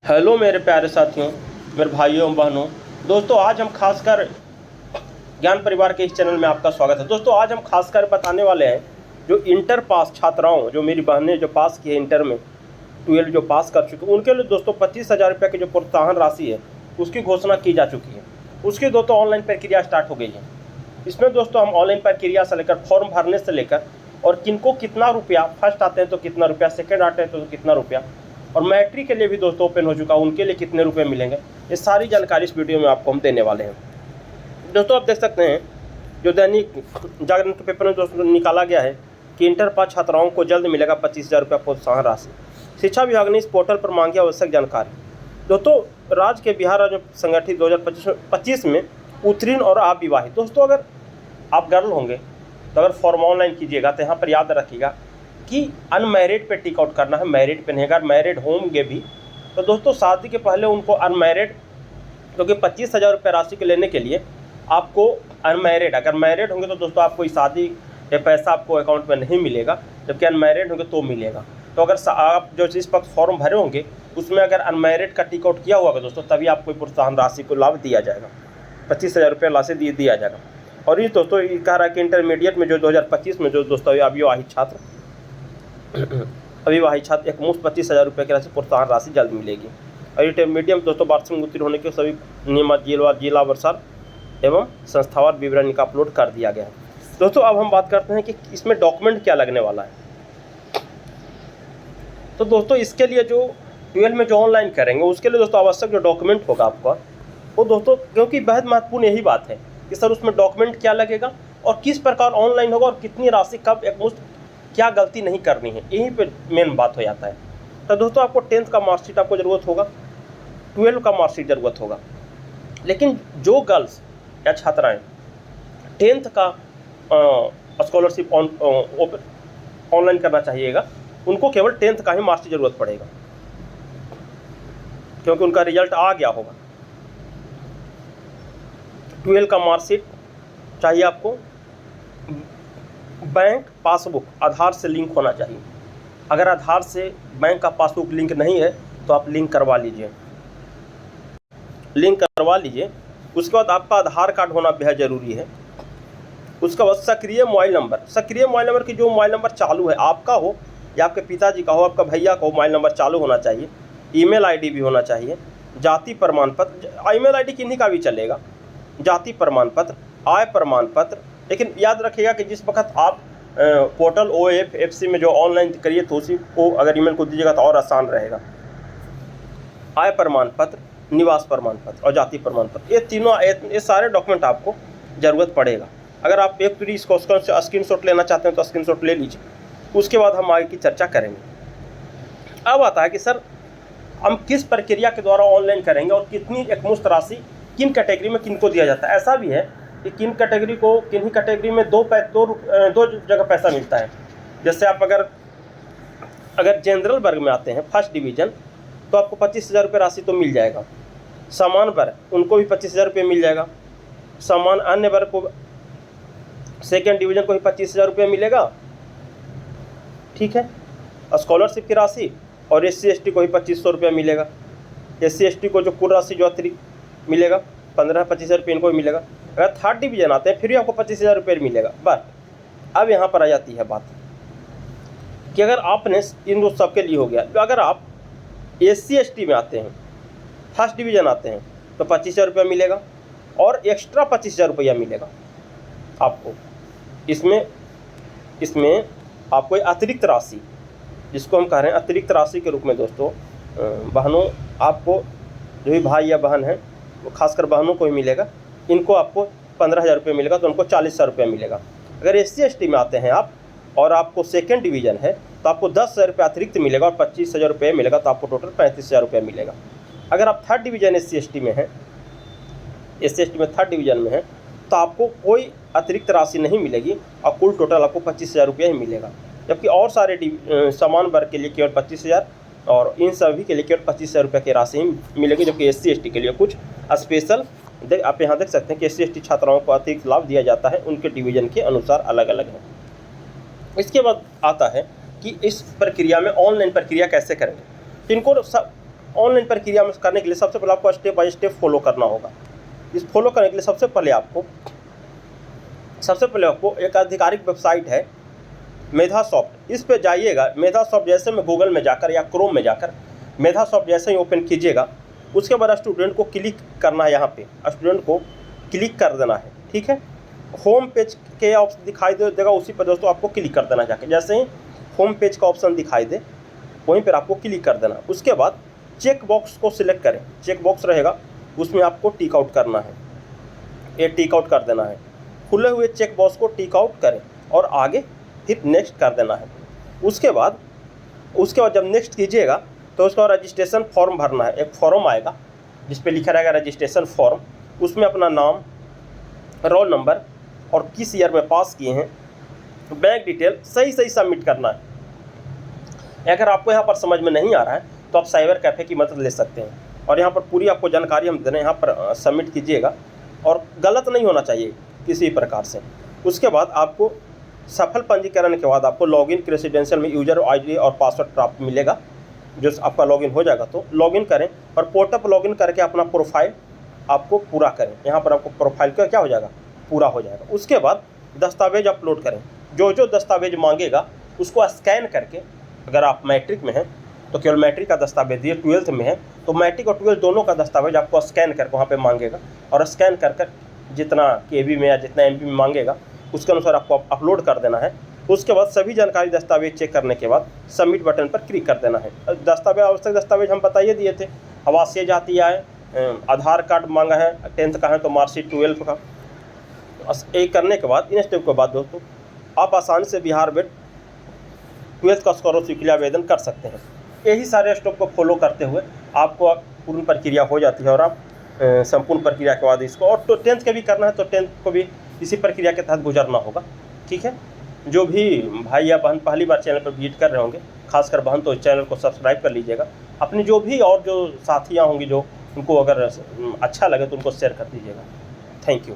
Hello मेरे प्यारे साथियों, मेरे भाइयों बहनों, दोस्तों आज हम खासकर ज्ञान परिवार के इस चैनल में आपका स्वागत है। दोस्तों आज हम खासकर बताने वाले हैं जो इंटर पास छात्राओं, जो मेरी बहनें जो पास की है इंटर में 12 जो पास कर चुके हैं, उनके लिए दोस्तों 25,000 रुपये की जो प्रोत्साहन राशि है उसकी घोषणा की जा चुकी है। उसकी दोस्तों ऑनलाइन प्रक्रिया स्टार्ट हो गई है। इसमें दोस्तों हम ऑनलाइन प्रक्रिया से लेकर फॉर्म भरने से लेकर और किनको कितना रुपया, फर्स्ट आते हैं तो कितना रुपया, सेकेंड आते हैं तो कितना रुपया, और मैट्रिक के लिए भी दोस्तों ओपन हो चुका है, उनके लिए कितने रुपए मिलेंगे, ये सारी जानकारी इस वीडियो में आपको हम देने वाले हैं। दोस्तों आप देख सकते हैं जो दैनिक जागरण के पेपर में दोस्तों निकाला गया है कि इंटर पास छात्राओं को जल्द मिलेगा 25,000 रुपया प्रोत्साहन राशि। शिक्षा विभाग ने इस पोर्टल पर मांगी आवश्यक जानकारी। दोस्तों राज्य के बिहार राज्य संगठित 2025 में उत्तीर्ण और अविवाहित, दोस्तों अगर आप गर्ल होंगे तो अगर फॉर्म ऑनलाइन कीजिएगा तो यहाँ पर याद रखिएगा कि अनमैरिड पे टिक आउट करना है, मैरिड पे नहीं। अगर मैरिड होंगे भी तो दोस्तों शादी के पहले उनको अनमैरिड, क्योंकि 25,000 रुपये राशि के लेने के लिए आपको अनमैरिड, अगर मैरिड होंगे तो दोस्तों आपको शादी या पैसा आपको अकाउंट में नहीं मिलेगा, जबकि अनमैरिड होंगे तो मिलेगा। तो अगर आप जो इस वक्त फॉर्म भरे होंगे उसमें अगर अनमैरिड का टिक आउट किया हुआ दोस्तों, तभी आपको प्रोत्साहन राशि को लाभ दिया जाएगा, 25,000 रुपये राशि दिया जाएगा। और ये दोस्तों ये कह रहा है कि इंटरमीडिएट में जो 2025 में जो दोस्तों अविवाहित छात्र एक मुफ्त 25,000 रुपये की राशि प्रोत्साहन राशि जल्द मिलेगी। और इंटरमीडिएट में दोस्तों वार्षिक में उत्तीर्ण होने के सभी नियमित जिला वर्षार एवं संस्थावार विवरण का अपलोड कर दिया गया है। दोस्तों अब हम बात करते हैं कि इसमें डॉक्यूमेंट क्या लगने वाला है। तो दोस्तों इसके लिए जो 12 में जो ऑनलाइन करेंगे उसके लिए दोस्तों आवश्यक जो डॉक्यूमेंट होगा आपका वो दोस्तों, क्योंकि बेहद महत्वपूर्ण यही बात है कि सर उसमें डॉक्यूमेंट क्या लगेगा और किस प्रकार ऑनलाइन होगा और कितनी राशि कब एक मुश्त, क्या गलती नहीं करनी है, यहीं पे मेन बात हो जाता है। तो दोस्तों आपको 10th का मार्कशीट आपको ज़रूरत होगा, 12 का मार्कशीट ज़रूरत होगा। लेकिन जो गर्ल्स या छात्राएं 10th का स्कॉलरशिप ऑनलाइन करना चाहिएगा, उनको केवल 10th का ही मार्कशीट ज़रूरत पड़ेगा, क्योंकि उनका रिजल्ट आ गया होगा। 12 का मार्कशीट चाहिए आपको। बैंक पासबुक आधार से लिंक होना चाहिए। अगर आधार से बैंक का पासबुक लिंक नहीं है तो आप लिंक करवा लीजिए, उसके बाद आपका आधार कार्ड होना बेहद ज़रूरी है। उसके बाद सक्रिय मोबाइल नंबर की जो मोबाइल नंबर चालू है, आपका हो या आपके पिताजी का हो, आपका भैया का हो, मोबाइल नंबर चालू होना चाहिए। ईमेल आईडी भी होना चाहिए। जाति प्रमाण पत्र, ईमेल आईडी किन्हीं का भी चलेगा। जाति प्रमाण पत्र, आय प्रमाण पत्र। लेकिन याद रखिएगा कि जिस वक्त आप पोर्टल OFFC में जो ऑनलाइन करिए तो उसी को अगर ईमेल को दीजिएगा तो और आसान रहेगा। आय प्रमाण पत्र, निवास प्रमाण पत्र और जाति प्रमाण पत्र, ये सारे डॉक्यूमेंट आपको ज़रूरत पड़ेगा। अगर आप एक पूरी इसको स्क्रीनशॉट लेना चाहते हैं तो स्क्रीनशॉट ले लीजिए, उसके बाद हम आगे की चर्चा करेंगे। अब आता है कि सर हम किस प्रक्रिया के द्वारा ऑनलाइन करेंगे और कितनी एकमुश्त राशि किन कैटेगरी में किनको दिया जाता है। ऐसा भी है कि किन्हीं कैटेगरी में दो जगह पैसा मिलता है। जैसे आप अगर जनरल वर्ग में आते हैं फर्स्ट डिवीज़न तो आपको 25,000 रुपये राशि तो मिल जाएगा। समान वर्ग उनको भी 25,000 रुपये मिल जाएगा। समान अन्य वर्ग को सेकेंड डिवीज़न को भी 25,000 रुपये मिलेगा, ठीक है। स्कॉलरशिप की राशि और SC ST को भी 2,500 रुपया मिलेगा। SC ST को जो कुल राशि जो अतिरिक्त मिलेगा 15-25,000 रुपये इनको भी मिलेगा। अगर थर्ड डिवीज़न आते हैं फिर भी आपको 25,000 रुपये मिलेगा। बट अब यहाँ पर आ जाती है बात कि अगर आपने इन दो सबके लिए हो गया, तो अगर आप SC ST में आते हैं, फर्स्ट डिवीज़न आते हैं तो 25,000 रुपया मिलेगा और एक्स्ट्रा 25,000 रुपया मिलेगा आपको। इसमें आपको अतिरिक्त राशि, जिसको हम कह रहे हैं अतिरिक्त राशि के रूप में दोस्तों, बहनों आपको जो भी भाई या बहन है, खासकर बहनों को ही मिलेगा, इनको आपको 15,000 रुपये मिलेगा, तो उनको 40,000 रुपये मिलेगा। अगर SC ST में आते हैं आप और आपको सेकेंड डिवीज़न है तो आपको 10,000 रुपये अतिरिक्त मिलेगा और 25,000 रुपये मिलेगा, तो आपको टोटल 35,000 रुपये मिलेगा। अगर आप थर्ड डिवीज़न SC ST में थर्ड डिवीज़न में है तो आपको कोई अतिरिक्त राशि नहीं मिलेगी और कुल टोटल आपको 25,000 रुपये ही मिलेगा। जबकि और सारे समान वर्ग के लिए केवल 25,000 और इन सभी के लिए केवल 25,000 रुपये की राशि ही मिलेगी। जबकि SC ST के लिए कुछ स्पेशल आप यहाँ देख सकते हैं कि SC ST छात्राओं को अतिरिक्त लाभ दिया जाता है, उनके डिवीज़न के अनुसार अलग अलग है। इसके बाद आता है कि इस प्रक्रिया में ऑनलाइन प्रक्रिया कैसे करेंगे। तो इनको ऑनलाइन प्रक्रिया में करने के लिए सबसे पहले आपको स्टेप बाय स्टेप फॉलो करना होगा। इस फॉलो करने के लिए सबसे पहले आपको एक आधिकारिक वेबसाइट है मेधासॉफ्ट, इस पे जाइएगा। मेधासॉफ्ट जैसे में गूगल में जाकर या क्रोम में जाकर मेधासॉफ्ट जैसे ही ओपन कीजिएगा, उसके बाद स्टूडेंट को क्लिक करना है। यहाँ पे स्टूडेंट को क्लिक कर देना है, ठीक है। होम पेज के ऑप्शन दिखाई देगा, उसी पर दोस्तों आपको क्लिक कर देना जाके। जैसे ही होम पेज का ऑप्शन दिखाई दे वहीं पर आपको क्लिक कर देना। उसके बाद चेक बॉक्स को सिलेक्ट करें, चेक बॉक्स रहेगा उसमें आपको टिक आउट करना है, ये टिक आउट कर देना है। खुले हुए चेक बॉक्स को टिक आउट करें और आगे फिर नेक्स्ट कर देना है। उसके बाद जब नेक्स्ट कीजिएगा तो उसका रजिस्ट्रेशन फॉर्म भरना है। एक फॉर्म आएगा जिस पे लिखा रहेगा रजिस्ट्रेशन फॉर्म, उसमें अपना नाम, रोल नंबर और किस ईयर में पास किए हैं, बैंक डिटेल सही सबमिट करना है। अगर आपको यहाँ पर समझ में नहीं आ रहा है तो आप साइबर कैफ़े की मदद ले सकते हैं और यहाँ पर पूरी आपको जानकारी हम दे रहे हैं। यहाँ पर सबमिट कीजिएगा और गलत नहीं होना चाहिए किसी प्रकार से। उसके बाद आपको सफल पंजीकरण के बाद आपको लॉगिन क्रेडेंशियल में यूजर आईडी और पासवर्ड प्राप्त मिलेगा। जो आपका लॉगिन हो जाएगा तो लॉगिन करें और पोर्टल पर लॉगिन करके अपना प्रोफाइल आपको पूरा करें। यहाँ पर आपको प्रोफाइल का क्या हो जाएगा, पूरा हो जाएगा। उसके बाद दस्तावेज अपलोड करें। जो दस्तावेज मांगेगा उसको स्कैन करके, अगर आप मैट्रिक में हैं तो केवल मैट्रिक का दस्तावेज दिए, 12th में है तो मैट्रिक और 12th दोनों का दस्तावेज आपको स्कैन करके वहाँ पे मांगेगा और स्कैन कर जितना KB में या जितना MB में मांगेगा उसके अनुसार आपको अपलोड कर देना है। उसके बाद सभी जानकारी दस्तावेज चेक करने के बाद सबमिट बटन पर क्लिक कर देना है। दस्तावेज, आवश्यक दस्तावेज हम बताइए दिए थे, आवासीय जाति आय, आधार कार्ड मांगा है, 10th का है तो मार्कशीट 12th का। ये करने के बाद इन स्टेप के बाद दोस्तों आप आसानी से बिहार बोर्ड 12th का स्कॉलरशिप के लिए आवेदन कर सकते हैं। यही सारे स्टेप को फॉलो करते हुए आपको पूर्ण प्रक्रिया हो जाती है और आप संपूर्ण प्रक्रिया के बाद इसको, और तो 10th के भी करना है तो 10th को भी इसी प्रक्रिया के तहत गुजरना होगा, ठीक है। जो भी भाई या बहन पहली बार चैनल पर विजिट कर रहे होंगे, खासकर बहन, तो चैनल को सब्सक्राइब कर लीजिएगा। अपनी जो भी और जो साथियाँ होंगी जो उनको अगर अच्छा लगे तो उनको शेयर कर दीजिएगा। Thank you.